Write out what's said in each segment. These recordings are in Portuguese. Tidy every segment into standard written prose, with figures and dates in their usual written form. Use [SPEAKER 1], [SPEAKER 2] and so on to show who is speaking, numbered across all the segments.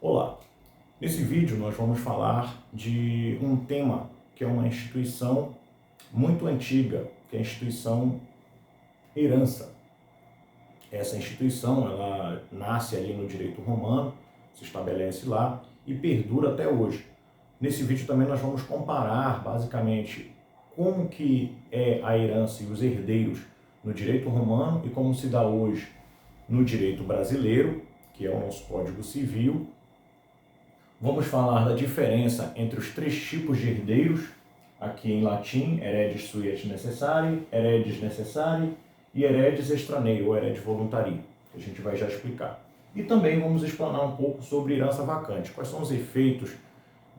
[SPEAKER 1] Olá, nesse vídeo nós vamos falar de um tema que é uma instituição muito antiga, que é a instituição herança. Essa instituição ela nasce ali no direito romano, se estabelece lá e perdura até hoje. Nesse vídeo também nós vamos comparar basicamente como que é a herança e os herdeiros no direito romano e como se dá hoje no direito brasileiro, que é o nosso Código Civil. Vamos falar da diferença entre os três tipos de herdeiros, aqui em latim, heredis sui et necessari, heredis necessari e heredis extraneari, ou heredis voluntarii, que a gente vai já explicar. E também vamos explanar um pouco sobre herança vacante, quais são os efeitos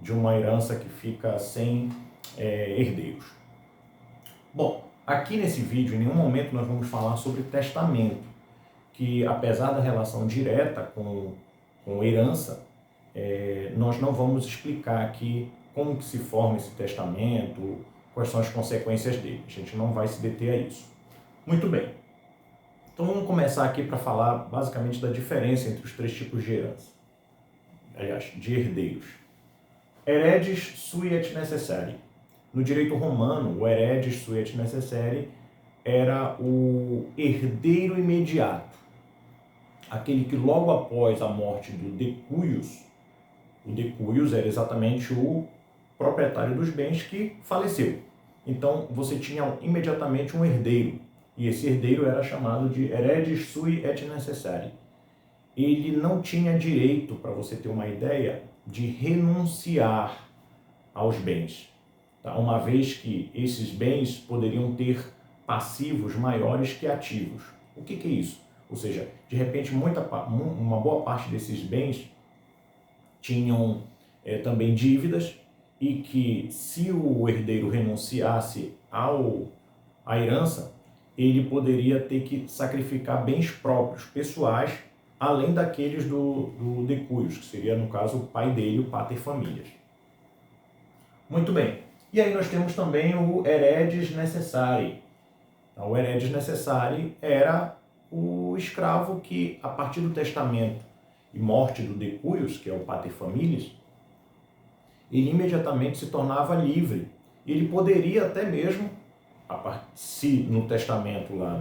[SPEAKER 1] de uma herança que fica sem herdeiros. Bom, aqui nesse vídeo, em nenhum momento nós vamos falar sobre testamento, que apesar da relação direta com herança, nós não vamos explicar aqui como que se forma esse testamento, quais são as consequências dele. A gente não vai se deter a isso. Muito bem. Então vamos começar aqui para falar basicamente da diferença entre os três tipos de herança. Aliás, de herdeiros. Heredis sui et necessari. No direito romano, o heredis sui et necessari era o herdeiro imediato. Aquele que logo após a morte do decuius, o decuius era exatamente o proprietário dos bens que faleceu. Então, você tinha imediatamente um herdeiro, e esse herdeiro era chamado de heredis sui et necessari. Ele não tinha direito, para você ter uma ideia, de renunciar aos bens, tá? Uma vez que esses bens poderiam ter passivos maiores que ativos. O que é isso? Ou seja, de repente, uma boa parte desses bens tinham também dívidas e que, se o herdeiro renunciasse à herança, ele poderia ter que sacrificar bens próprios, pessoais, além daqueles do decuius, que seria, no caso, o pai dele, o pater familias. Muito bem. E aí nós temos também o heredis necessari. Então, o heredis necessari era o escravo que, a partir do testamento e morte do decuius, que é o pater familias, ele imediatamente se tornava livre. Ele poderia até mesmo, se no testamento lá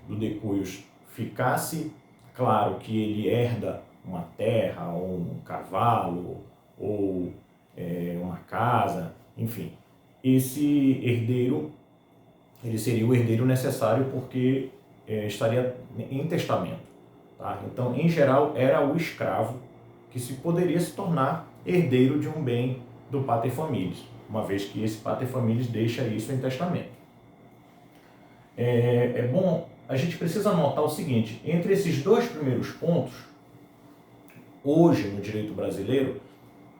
[SPEAKER 1] do decuius ficasse claro que ele herda uma terra, ou um cavalo, ou uma casa, enfim, esse herdeiro, ele seria o herdeiro necessário porque estaria em testamento. Tá? Então, em geral, era o escravo que poderia se tornar herdeiro de um bem do pater familias, uma vez que esse pater familias deixa isso em testamento. É bom, a gente precisa notar o seguinte, entre esses dois primeiros pontos, hoje no direito brasileiro,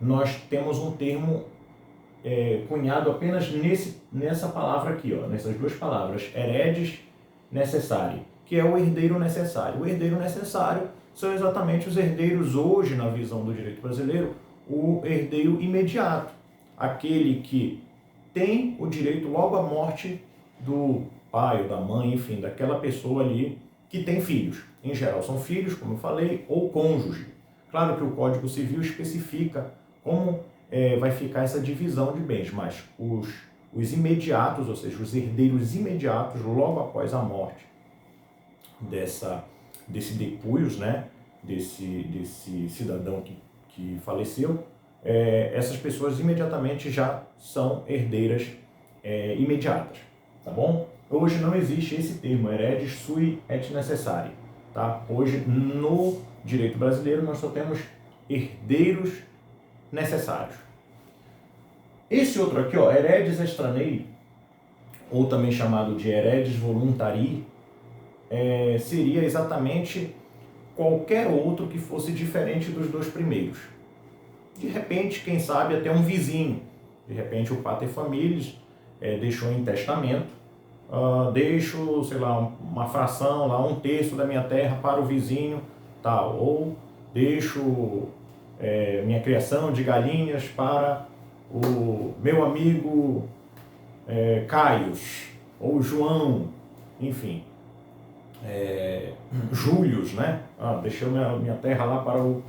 [SPEAKER 1] nós temos um termo cunhado apenas nessa palavra aqui, ó, nessas duas palavras, heredis necessari, que é o herdeiro necessário. O herdeiro necessário são exatamente os herdeiros hoje, na visão do direito brasileiro, o herdeiro imediato, aquele que tem o direito logo à morte do pai ou da mãe, enfim, daquela pessoa ali que tem filhos. Em geral são filhos, como eu falei, ou cônjuge. Claro que o Código Civil especifica como vai ficar essa divisão de bens, mas os imediatos, ou seja, os herdeiros imediatos logo após a morte desse decuius, né, desse cidadão que faleceu, essas pessoas imediatamente já são herdeiras imediatas, tá bom? Hoje não existe esse termo, heredis sui et necessari, tá? Hoje, no direito brasileiro, nós só temos herdeiros necessários. Esse outro aqui, ó, heredis extraneari, ou também chamado de heredis voluntarii, seria exatamente qualquer outro que fosse diferente dos dois primeiros. De repente, quem sabe até um vizinho. De repente, o pater familias deixou em testamento, deixo, sei lá, uma fração, lá, um terço da minha terra para o vizinho, tal. Ou deixo minha criação de galinhas para o meu amigo Caios, ou João, enfim. Július, né? Deixei minha terra lá para o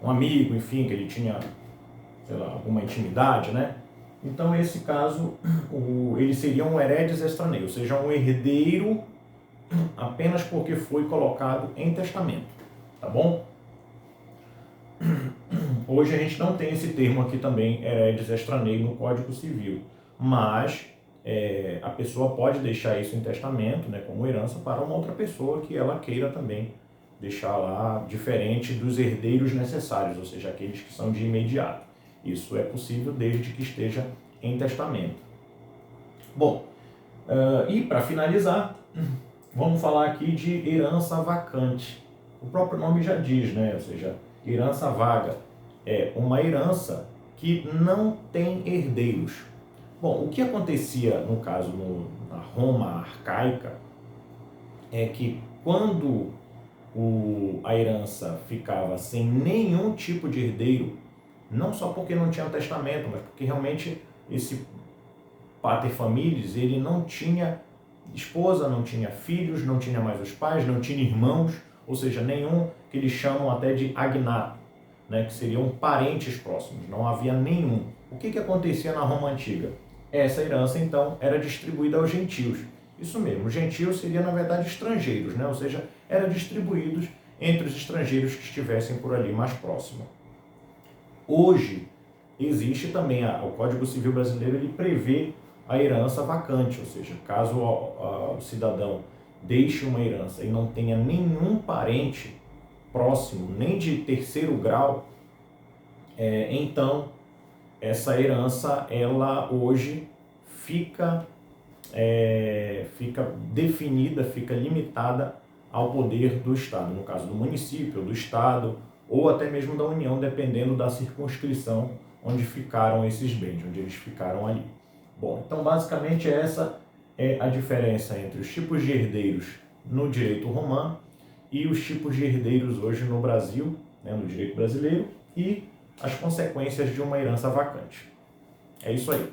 [SPEAKER 1] um amigo, enfim, que ele tinha, sei lá, alguma intimidade, né? Então, nesse caso, ele seria um heredes extraneus, ou seja, um herdeiro apenas porque foi colocado em testamento, tá bom? Hoje a gente não tem esse termo aqui também, heredes extraneio, no Código Civil, mas a pessoa pode deixar isso em testamento, né, como herança, para uma outra pessoa que ela queira também deixar lá, diferente dos herdeiros necessários, ou seja, aqueles que são de imediato. Isso é possível desde que esteja em testamento. Bom, e para finalizar, vamos falar aqui de herança vacante. O próprio nome já diz, né? Ou seja, herança vaga. É uma herança que não tem herdeiros. Bom, o que acontecia, no caso, na Roma arcaica, é que quando a herança ficava sem nenhum tipo de herdeiro, não só porque não tinha testamento, mas porque realmente esse pater familias, ele não tinha esposa, não tinha filhos, não tinha mais os pais, não tinha irmãos, ou seja, nenhum que eles chamam até de agnato, né, que seriam parentes próximos, não havia nenhum. O que acontecia na Roma Antiga? Essa herança, então, era distribuída aos gentios. Isso mesmo, gentios seria, na verdade, estrangeiros, né, ou seja, era distribuídos entre os estrangeiros que estivessem por ali mais próximo. Hoje, existe também, o Código Civil Brasileiro, ele prevê a herança vacante, ou seja, caso o cidadão deixe uma herança e não tenha nenhum parente próximo, nem de terceiro grau, então essa herança, ela hoje fica definida, fica limitada ao poder do Estado, no caso do município, do Estado, ou até mesmo da União, dependendo da circunscrição onde ficaram esses bens, onde eles ficaram ali. Bom, então basicamente essa é a diferença entre os tipos de herdeiros no direito romano e os tipos de herdeiros hoje no Brasil, né, no direito brasileiro, e as consequências de uma herança vacante. É isso aí.